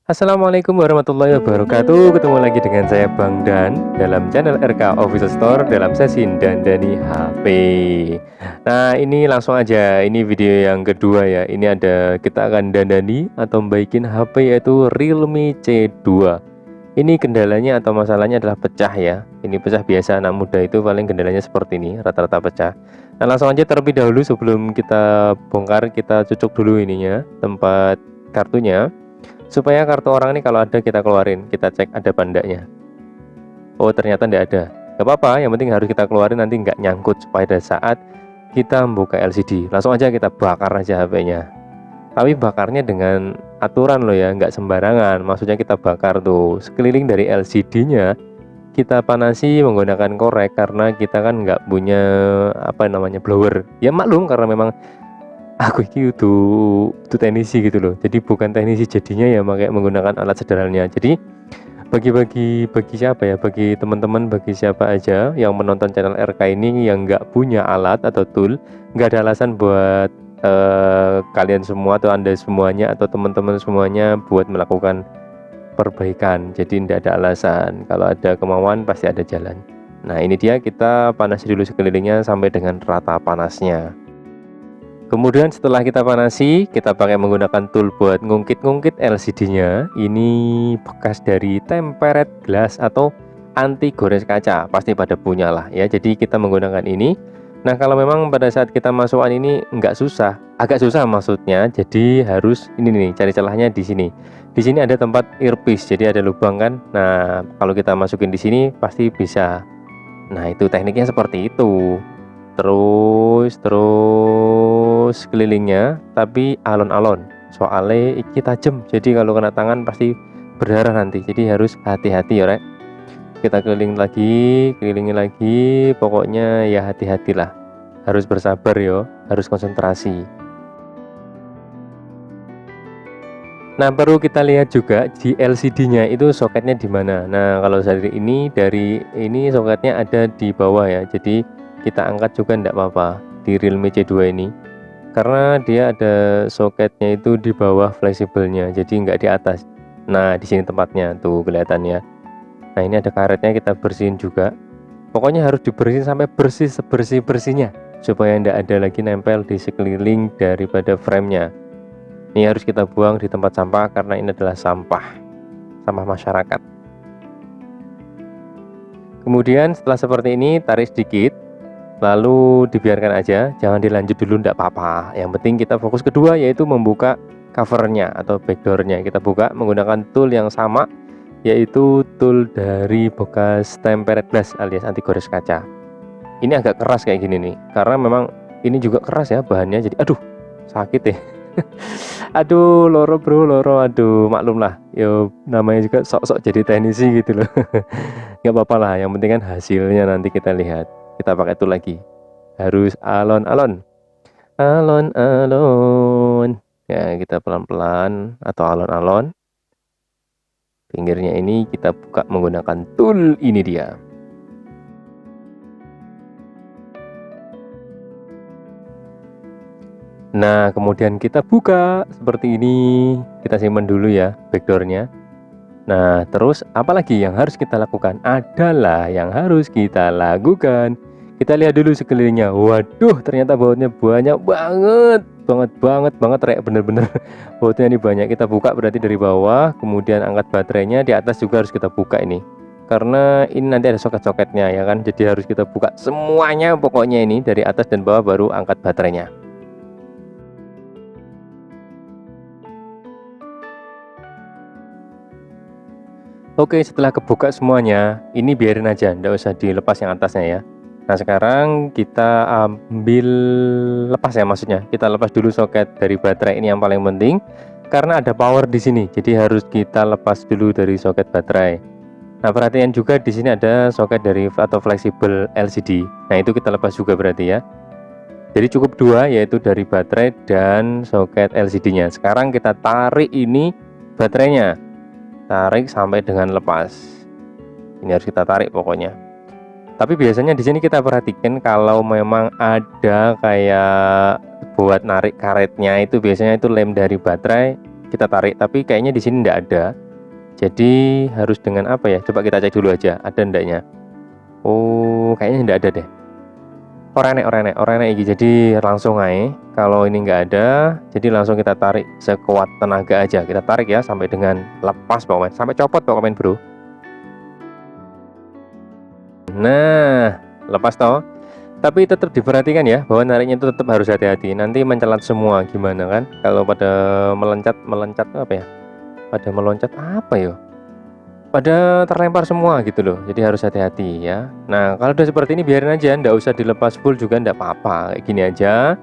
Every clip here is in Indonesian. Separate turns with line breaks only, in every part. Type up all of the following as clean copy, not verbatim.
Assalamualaikum warahmatullahi wabarakatuh. Ketemu lagi dengan saya Bang Dan dalam channel RK Official Store dalam sesi Dandani HP. Nah, ini langsung aja. Ini video yang kedua ya. Ini ada kita akan dandani atau membaikin HP yaitu Realme C2. Ini kendalanya atau masalahnya adalah pecah ya. Ini pecah biasa, anak muda itu paling kendalanya seperti ini, rata-rata pecah. Nah, langsung aja terlebih dahulu sebelum kita bongkar, kita cucuk dulu ininya, tempat kartunya. Supaya kartu orang ini kalau ada kita keluarin, kita cek ada bandanya. Oh ternyata tidak ada, gak apa-apa, yang penting harus kita keluarin, nanti nggak nyangkut. Supaya pada saat kita membuka LCD langsung aja kita bakar aja HP-nya. Tapi bakarnya dengan aturan loh ya, nggak sembarangan. Maksudnya kita bakar tuh sekeliling dari LCD-nya, kita panasi menggunakan korek, karena kita kan nggak punya apa namanya blower. Ya maklum, karena memang aku ini tuh teknisi gitu loh, jadi bukan teknisi jadinya ya pakai menggunakan alat sederhananya. Jadi bagi siapa ya, bagi teman-teman, bagi siapa aja yang menonton channel RK ini yang nggak punya alat atau tool, nggak ada alasan buat kalian semua atau anda semuanya atau teman-teman semuanya buat melakukan perbaikan. Jadi tidak ada alasan, kalau ada kemauan pasti ada jalan. Nah ini dia, kita panasi dulu sekelilingnya sampai dengan rata panasnya. Kemudian setelah kita panasi, kita pakai menggunakan tool buat ngungkit-ngungkit LCD-nya. Ini bekas dari tempered glass atau anti gores kaca, pasti pada punya lah ya. Jadi kita menggunakan ini. Nah kalau memang pada saat kita masukkan ini nggak susah, agak susah maksudnya. Jadi harus ini nih, cari celahnya di sini. Di sini ada tempat earpiece, jadi ada lubang kan. Nah kalau kita masukin di sini pasti bisa. Nah itu tekniknya seperti itu. Terus kelilingnya tapi alon-alon, soalnya iki tajem, jadi kalau kena tangan pasti berdarah nanti, jadi harus hati-hati ya rek. Kita kelilingin lagi, pokoknya ya hati-hatilah, harus bersabar yo, harus konsentrasi. Nah baru kita lihat juga di LCD-nya itu soketnya di mana. Nah kalau dari ini soketnya ada di bawah ya, jadi kita angkat juga tidak apa-apa di Realme C2 ini, karena dia ada soketnya itu di bawah fleksibelnya, jadi nggak di atas. Nah di sini tempatnya tuh kelihatan ya. Nah ini ada karetnya, kita bersihin juga. Pokoknya harus dibersihin sampai bersih sebersih-bersihnya, supaya tidak ada lagi nempel di sekeliling daripada framenya. Ini harus kita buang di tempat sampah, karena ini adalah sampah masyarakat. Kemudian setelah seperti ini, tarik sedikit, lalu dibiarkan aja, jangan dilanjut dulu, tidak apa-apa. Yang penting kita fokus kedua, yaitu membuka covernya atau backdoornya. Kita buka menggunakan tool yang sama, yaitu tool dari bekas tempered glass alias anti gores kaca. Ini agak keras kayak gini nih, karena memang ini juga keras ya bahannya, jadi aduh sakit ya. Aduh loro bro, loro, aduh maklum lah, yo namanya juga sok-sok jadi teknisi gitu loh. Nggak apa-apa lah, yang penting kan hasilnya nanti kita lihat. Kita pakai tool lagi, harus alon-alon, alon-alon ya, kita pelan-pelan atau alon-alon. Pinggirnya ini kita buka menggunakan tool ini dia. Nah kemudian kita buka seperti ini, kita simpan dulu ya backdoornya. Nah terus apalagi yang harus kita lakukan adalah yang harus kita lakukan, kita lihat dulu sekelilingnya. Waduh ternyata bautnya banyak banget rek, bener-bener bautnya ini banyak. Kita buka berarti dari bawah, kemudian angkat baterainya, di atas juga harus kita buka ini, karena ini nanti ada soket-soketnya ya kan. Jadi harus kita buka semuanya, pokoknya ini dari atas dan bawah, baru angkat baterainya. Oke, setelah kebuka semuanya, ini biarin aja, ndak usah dilepas yang atasnya ya. Nah sekarang kita ambil lepas ya, maksudnya kita lepas dulu soket dari baterai ini yang paling penting, karena ada power di sini, jadi harus kita lepas dulu dari soket baterai. Nah perhatian juga di sini ada soket dari atau fleksibel LCD. Nah itu kita lepas juga berarti ya. Jadi cukup dua, yaitu dari baterai dan soket LCD-nya. Sekarang kita tarik ini baterainya, tarik sampai dengan lepas. Ini harus kita tarik pokoknya. Tapi biasanya di sini kita perhatikan, kalau memang ada kayak buat narik karetnya, itu biasanya itu lem dari baterai kita tarik, tapi kayaknya di sini ndak ada. Jadi harus dengan apa ya? Coba kita cek dulu aja, ada ndaknya. Oh, kayaknya ndak ada deh. Orang enek iki. Jadi langsung aja. Kalau ini nggak ada, jadi langsung kita tarik sekuat tenaga aja. Kita tarik ya sampai dengan lepas pokoknya, sampai copot pokoknya, bro. Nah, lepas toh. Tapi tetap diperhatikan ya, bahwa nariknya itu tetap harus hati-hati. Nanti mencelat semua gimana kan? Kalau pada melencat apa ya? Pada meloncat apa ya? Pada terlempar semua gitu loh. Jadi harus hati-hati ya. Nah, kalau udah seperti ini biarin aja, ndak usah dilepas full juga ndak apa-apa. Kayak gini aja.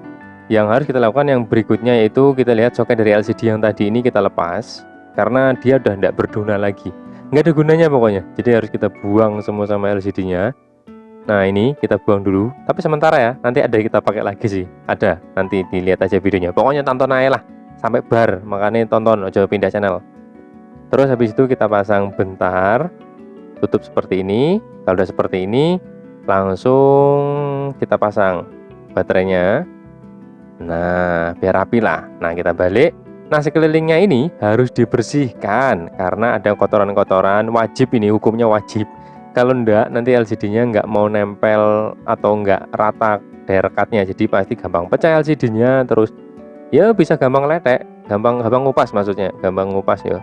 Yang harus kita lakukan yang berikutnya yaitu kita lihat soket dari LCD yang tadi ini kita lepas, karena dia udah ndak berduna lagi. Nggak ada gunanya pokoknya. Jadi harus kita buang semua sama LCD-nya. Nah, ini kita buang dulu. Tapi sementara ya, nanti ada kita pakai lagi sih. Ada. Nanti dilihat aja videonya. Pokoknya tonton aja lah sampai bar. Makanya tonton, aja pindah channel. Terus habis itu kita pasang bentar, tutup seperti ini. Kalau udah seperti ini, langsung kita pasang baterainya. Nah, biar rapi lah. Nah, kita balik. Nah, sekelilingnya ini harus dibersihkan karena ada kotoran-kotoran. Wajib ini, hukumnya wajib. Kalau enggak, nanti LCD-nya enggak mau nempel atau enggak rata daya rekatnya. Jadi pasti gampang pecah LCD-nya. Terus ya bisa gampang letek, gampang ngupas maksudnya, gampang ngupas ya.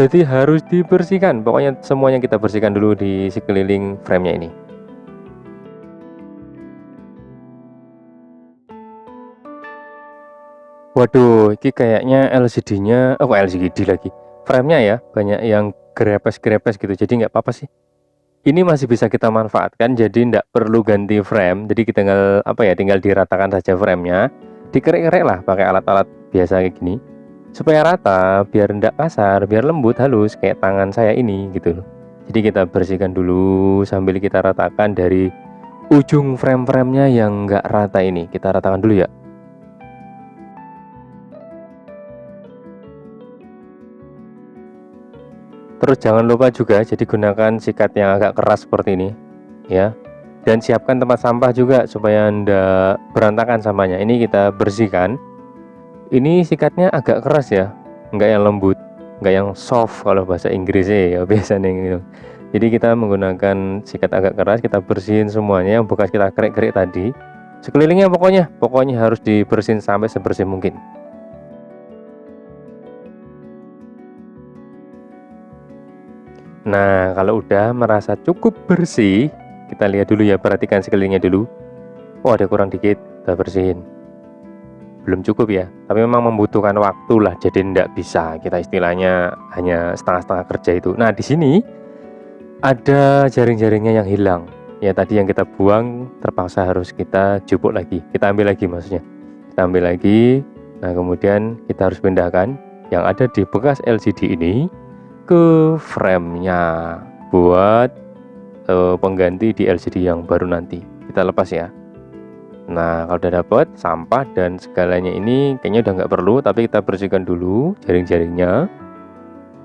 Jadi harus dibersihkan. Pokoknya semuanya kita bersihkan dulu di sekeliling frame-nya ini. Waduh, ini kayaknya LCD-nya, LCD lagi. Frame-nya ya, banyak yang grepes-grepes gitu. Jadi nggak apa-apa sih. Ini masih bisa kita manfaatkan, jadi nggak perlu ganti frame. Jadi kita tinggal diratakan saja frame-nya. Dikerek-kerek lah pakai alat-alat biasa kayak gini. Supaya rata, biar ndak kasar, biar lembut, halus kayak tangan saya ini gitu loh. Jadi kita bersihkan dulu sambil kita ratakan dari ujung frame-framenya yang nggak rata ini. Kita ratakan dulu ya. Terus jangan lupa juga, jadi gunakan sikat yang agak keras seperti ini ya. Dan siapkan tempat sampah juga supaya ndak berantakan sampahnya. Ini kita bersihkan. Ini sikatnya agak keras ya, enggak yang lembut, enggak yang soft kalau bahasa Inggrisnya ya biasanya gitu. Jadi kita menggunakan sikat agak keras, kita bersihin semuanya yang bekas kita kerek-kerek tadi. Sekelilingnya pokoknya harus dibersihin sampai sebersih mungkin. Nah, kalau udah merasa cukup bersih, kita lihat dulu ya, perhatikan sekelilingnya dulu. Oh, ada kurang dikit, kita bersihin. Belum cukup ya, tapi memang membutuhkan waktu lah, jadi ndak bisa kita istilahnya hanya setengah-setengah kerja itu. Nah, di sini ada jaring-jaringnya yang hilang ya, tadi yang kita buang terpaksa harus kita jupuk lagi, kita ambil lagi maksudnya, kita ambil lagi. Nah, kemudian kita harus pindahkan yang ada di bekas LCD ini ke frame-nya buat pengganti di LCD yang baru nanti. Kita lepas ya. Nah, kalau udah dapat sampah dan segalanya ini kayaknya udah nggak perlu, tapi kita bersihkan dulu jaring-jaringnya.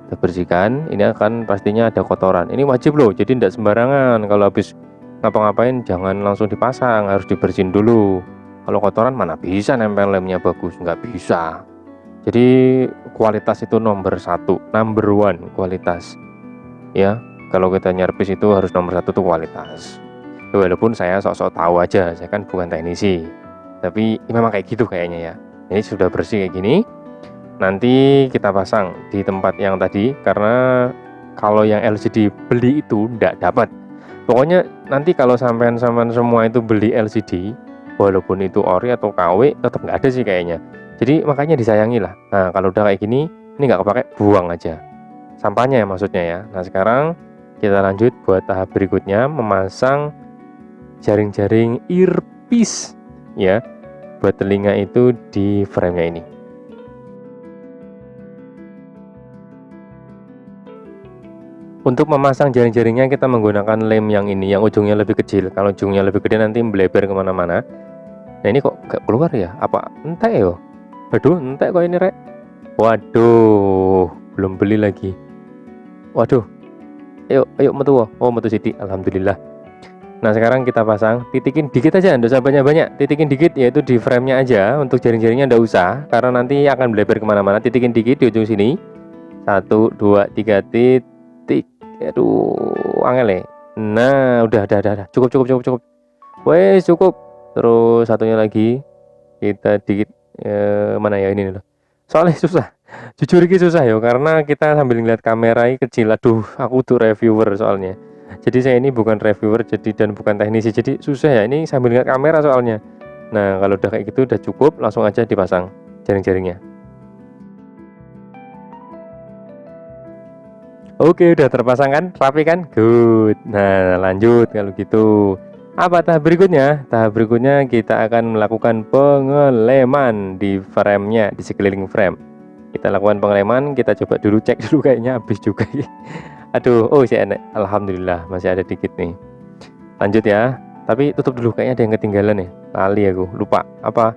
Kita bersihkan, ini akan pastinya ada kotoran. Ini wajib loh, jadi tidak sembarangan. Kalau habis ngapa-ngapain jangan langsung dipasang, harus dibersihin dulu. Kalau kotoran mana bisa nempel lemnya bagus, nggak bisa. Jadi kualitas itu nomor satu, number one kualitas. Ya, kalau kita nyervis itu harus nomor satu tuh kualitas. Walaupun saya sok-sok tahu aja, saya kan bukan teknisi, tapi memang kayak gitu kayaknya ya. Ini sudah bersih kayak gini, nanti kita pasang di tempat yang tadi, karena kalau yang LCD beli itu ndak dapat. Pokoknya nanti kalau sampean semua itu beli LCD, walaupun itu ori atau KW, tetap nggak ada sih kayaknya. Jadi makanya disayangi lah. Nah, kalau udah kayak gini, ini nggak kepake, buang aja sampahnya ya maksudnya ya. Nah, sekarang kita lanjut buat tahap berikutnya, memasang jaring-jaring earpiece ya, buat telinga itu di frame-nya ini. Untuk memasang jaring-jaringnya kita menggunakan lem yang ini, yang ujungnya lebih kecil. Kalau ujungnya lebih gede nanti melebar kemana-mana. Nah, ini kok gak keluar ya? Apa entek ya? Waduh, entek kok ini rek. Waduh, belum beli lagi. Waduh, ayo metu. Oh, metu sithik, alhamdulillah. Nah sekarang kita pasang, titikin dikit aja, nggak usah banyak-banyak, titikin dikit, yaitu di frame-nya aja. Untuk jaring-jaringnya nggak usah, karena nanti akan melebar kemana-mana. Titikin dikit di ujung sini, 1, 2, 3 titik. Aduh, angel ya. Nah udah, cukup. Wes cukup. Terus satunya lagi, kita dikit, mana ya ini loh. Soalnya susah, jujur ini susah ya, karena kita sambil ngeliat kamera ini kecil. Aduh, aku tuh reviewer soalnya. Jadi saya ini bukan reviewer, jadi dan bukan teknisi, jadi susah ya ini sambil ngeliat kamera soalnya. Nah kalau udah kayak gitu udah cukup, langsung aja dipasang jaring-jaringnya. Oke, udah terpasang kan, rapi kan, good. Nah lanjut kalau gitu. Apa tahap berikutnya? Tahap berikutnya kita akan melakukan pengeleman di frame-nya, di sekeliling frame. Kita lakukan pengeleman, kita coba dulu, cek dulu, kayaknya habis juga. Aduh, oh sih enak, alhamdulillah masih ada dikit nih. Lanjut ya, tapi tutup dulu, kayaknya ada yang ketinggalan nih, lali aku, lupa apa.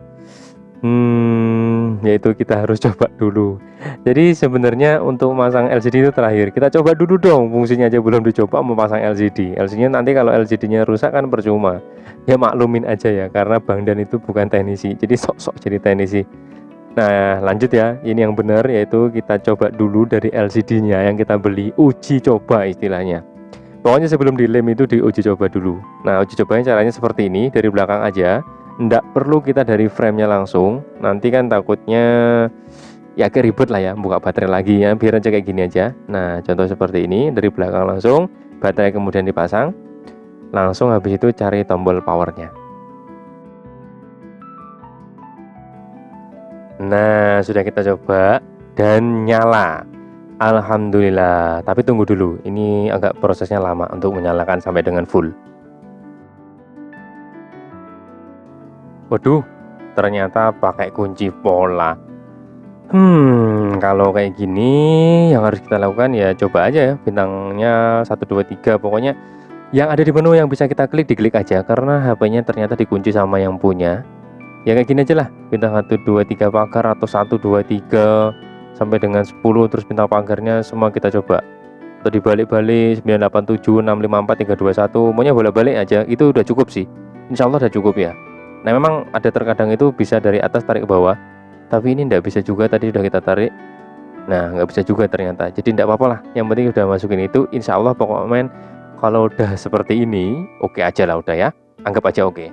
Yaitu kita harus coba dulu. Jadi sebenarnya untuk memasang LCD itu terakhir, kita coba dulu dong, fungsinya aja belum dicoba mau pasang LCD. LCD-nya nanti kalau LCD-nya rusak kan percuma. Ya maklumin aja ya, karena Bang Dan itu bukan teknisi, jadi sok-sok jadi teknisi. Nah lanjut ya, ini yang benar, yaitu kita coba dulu dari LCD-nya yang kita beli, uji coba istilahnya. Pokoknya sebelum dilem itu diuji coba dulu. Nah uji cobanya caranya seperti ini, dari belakang aja. Nggak perlu kita dari frame-nya langsung, nanti kan takutnya ya agak ribet lah ya, buka baterai lagi ya, biar aja kayak gini aja. Nah contoh seperti ini, dari belakang langsung, baterai kemudian dipasang, langsung habis itu cari tombol powernya. Nah sudah kita coba dan nyala, alhamdulillah. Tapi tunggu dulu, ini agak prosesnya lama untuk menyalakan sampai dengan full. Waduh, ternyata pakai kunci pola. Kalau kayak gini yang harus kita lakukan ya coba aja ya, bintangnya 1, 2, 3, pokoknya yang ada di menu yang bisa kita klik, diklik aja, karena HP-nya ternyata dikunci sama yang punya. Ya kayak gini aja lah, bintang 1, 2, 3 pagar, atau 1, 2, 3 sampai dengan 10, terus bintang pagarnya semua kita coba. Atau dibalik-balik 9, 8, 7, 6, 5, 4, 3, 2, 1, maunya bolak-balik aja, itu udah cukup sih. Insya Allah udah cukup ya. Nah memang ada terkadang itu bisa dari atas tarik ke bawah, tapi ini nggak bisa juga, tadi udah kita tarik. Nah nggak bisa juga ternyata, jadi nggak apa-apa lah, yang penting udah masukin itu. Insya Allah pokoknya kalau udah seperti ini oke aja lah, udah ya, anggap aja oke.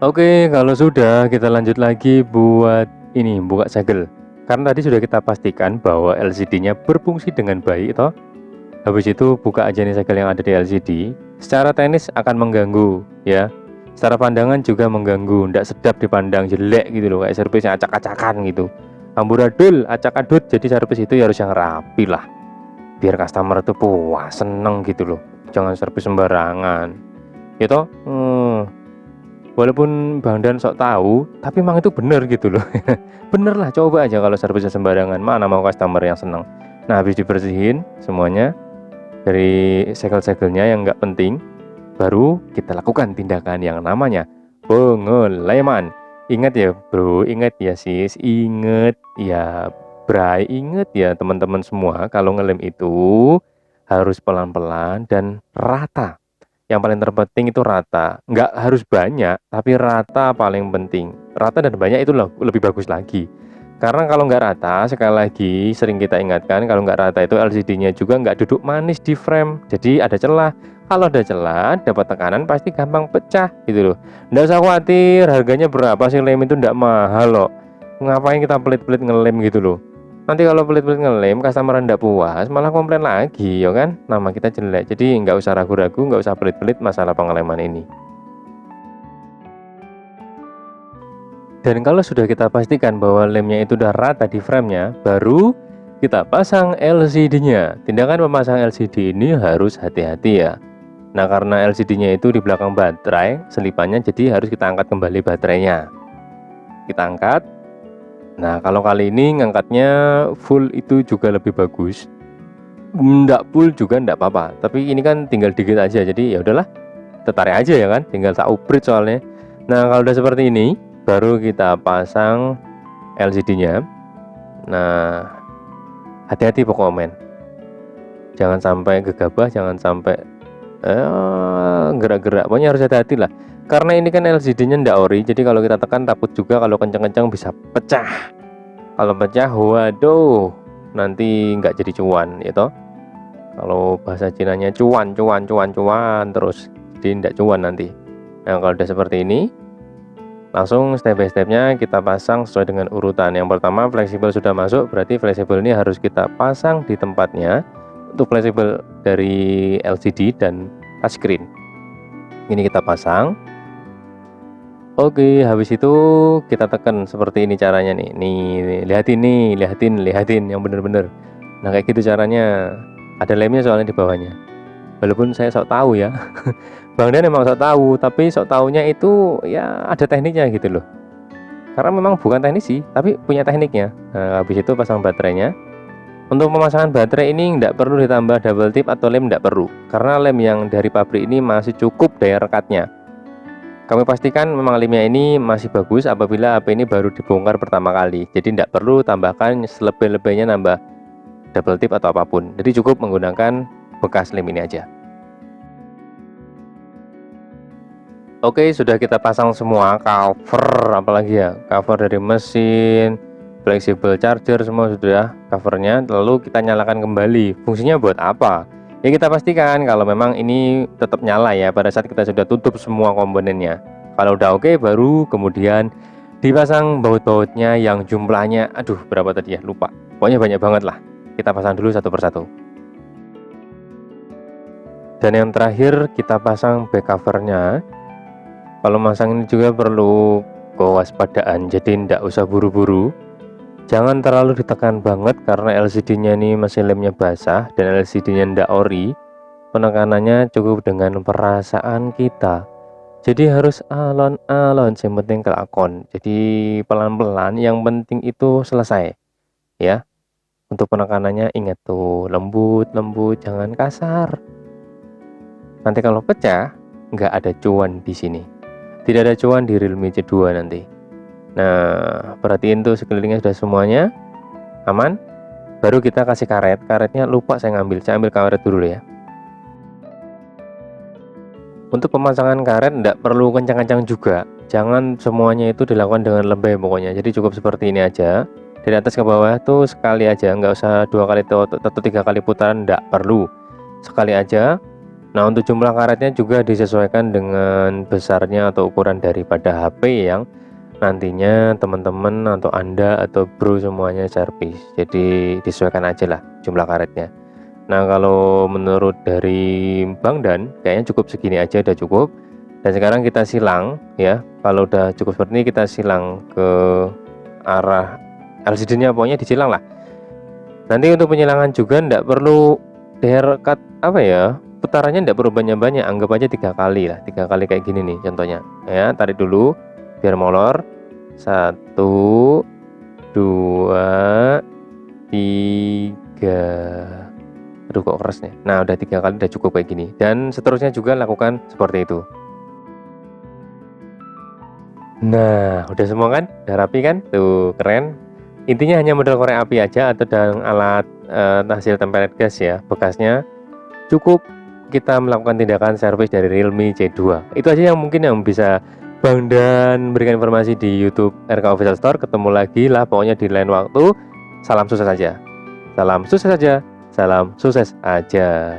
Oke, kalau sudah kita lanjut lagi buat ini, buka segel. Karena tadi sudah kita pastikan bahwa LCD-nya berfungsi dengan baik toh. Habis itu buka aja nih segel yang ada di LCD. Secara teknis akan mengganggu ya. Secara pandangan juga mengganggu, ndak sedap dipandang, jelek gitu loh, kayak servisnya acak-acakan gitu. Amburadul, acak-adut, jadi servis itu ya harus yang rapi lah. Biar customer itu puas, seneng gitu loh. Jangan servis sembarangan. Gitu. Walaupun Bang Dan sok tahu, tapi memang itu bener gitu loh. Bener lah, coba aja kalau servisnya sembarangan, mana mau customer yang seneng. Nah habis dibersihin semuanya dari segel-segelnya yang nggak penting, baru kita lakukan tindakan yang namanya pengeleman. Ingat ya bro, ingat ya sis, ingat ya bray, ingat ya teman-teman semua, kalau ngelem itu harus pelan-pelan dan rata. Yang paling terpenting itu rata, nggak harus banyak, tapi rata paling penting. Rata dan banyak itu lebih bagus lagi. Karena kalau nggak rata, sekali lagi sering kita ingatkan, kalau nggak rata itu LCD-nya juga nggak duduk manis di frame, jadi ada celah. Kalau ada celah, dapat tekanan pasti gampang pecah gitu loh. Nggak usah khawatir, harganya berapa sih, lem itu nggak mahal loh. Ngapain kita pelit-pelit ngelem gitu loh. Nanti kalau pelit-pelit ngelem, customer ndak puas, malah komplain lagi, ya kan? Nama kita jelek. Jadi nggak usah ragu-ragu, nggak usah pelit-pelit masalah pengeleman ini. Dan kalau sudah kita pastikan bahwa lemnya itu udah rata di framenya, baru kita pasang LCD-nya. Tindakan memasang LCD ini harus hati-hati ya. Nah karena LCD-nya itu di belakang baterai, selipannya, jadi harus kita angkat kembali baterainya. Kita angkat. Nah kalau kali ini ngangkatnya full itu juga lebih bagus. Nggak full juga nggak apa-apa, tapi ini kan tinggal dikit aja, jadi ya udahlah, tertarik aja ya kan, tinggal tak upgrade soalnya. Nah kalau udah seperti ini, baru kita pasang LCD-nya. Nah hati-hati pokoknya men, jangan sampai gegabah, jangan sampai gerak-gerak, pokoknya harus hati-hati lah. Karena ini kan LCD-nya ndak ori, jadi kalau kita tekan takut juga kalau kencang-kencang bisa pecah. Kalau pecah, waduh, nanti nggak jadi cuan, ya toh. Kalau bahasa Cinanya cuan terus, jadi ndak cuan nanti. Nah, kalau udah seperti ini, langsung step by stepnya kita pasang sesuai dengan urutan. Yang pertama, fleksibel sudah masuk, berarti fleksibel ini harus kita pasang di tempatnya. Untuk fleksibel dari LCD dan touchscreen ini kita pasang. Oke, habis itu kita tekan seperti ini caranya nih. Nih, lihatin yang bener-bener. Nah, kayak gitu caranya. Ada lemnya soalnya di bawahnya. Walaupun saya sok tahu ya. Bang Dan emang sok tahu, tapi sok tahunya itu ya ada tekniknya gitu loh. Karena memang bukan teknisi, tapi punya tekniknya. Nah, habis itu pasang baterainya. Untuk pemasangan baterai ini tidak perlu ditambah double tip atau lem, tidak perlu. Karena lem yang dari pabrik ini masih cukup daya rekatnya. Kami pastikan memang lemnya ini masih bagus apabila HP ini baru dibongkar pertama kali. Jadi tidak perlu tambahkan selebih-lebihnya nambah double tip atau apapun. Jadi cukup menggunakan bekas lem ini aja. Oke, sudah kita pasang semua cover, apalagi ya, cover dari mesin, flexible charger, semua sudah covernya. Lalu kita nyalakan kembali. Fungsinya buat apa? Ya kita pastikan kalau memang ini tetap nyala ya pada saat kita sudah tutup semua komponennya. Kalau udah oke, baru kemudian dipasang baut-bautnya yang jumlahnya, aduh berapa tadi ya, lupa. Pokoknya banyak banget lah. Kita pasang dulu satu persatu. Dan yang terakhir kita pasang back covernya. Kalau masang ini juga perlu kewaspadaan, jadi tidak usah buru-buru. Jangan terlalu ditekan banget karena LCD-nya ini masih lemnya basah dan LCD-nya ndak ori. Penekanannya cukup dengan perasaan kita. Jadi harus alon-alon, yang penting kelakon. Jadi pelan-pelan, yang penting itu selesai. Ya. Untuk penekanannya ingat tuh, lembut, jangan kasar. Nanti kalau pecah, nggak ada cuan di sini. Tidak ada cuan di Realme C2 nanti. Nah, perhatiin tuh sekelilingnya sudah semuanya aman. Baru kita kasih karet. Karetnya lupa saya ambil karet dulu ya. Untuk pemasangan karet tidak perlu kencang-kencang juga. Jangan semuanya itu dilakukan dengan lembek pokoknya. Jadi cukup seperti ini aja. Dari atas ke bawah tuh sekali aja, nggak usah 2 kali atau 3 kali putaran, tidak perlu. Sekali aja. Nah, untuk jumlah karetnya juga disesuaikan dengan besarnya atau ukuran daripada HP yang nantinya teman-teman atau Anda atau bro semuanya servis. Jadi disesuaikan aja lah jumlah karetnya. Nah, kalau menurut dari Bang Dan kayaknya cukup segini aja, udah cukup. Dan sekarang kita silang ya. Kalau udah cukup seperti ini kita silang ke arah LCD-nya, pokoknya disilang lah. Nanti untuk penyilangan juga tidak perlu haircut apa ya, putarannya tidak perlu banyak-banyak, anggap aja 3 kali lah, 3 kali kayak gini nih contohnya ya. Tarik dulu biar molor. 1 2 3. Aduh kok keras nih. Nah, udah 3 kali udah cukup kayak gini. Dan seterusnya juga lakukan seperti itu. Nah, udah semua kan? Udah rapi kan? Tuh, keren. Intinya hanya model korek api aja atau dengan alat hasil tempered gas ya, bekasnya. Cukup kita melakukan tindakan servis dari Realme C2. Itu aja yang mungkin yang bisa Bang Dan berikan informasi di YouTube RK Official Store. Ketemu lagi lah pokoknya di lain waktu. Salam sukses saja. Salam sukses saja. Salam sukses aja.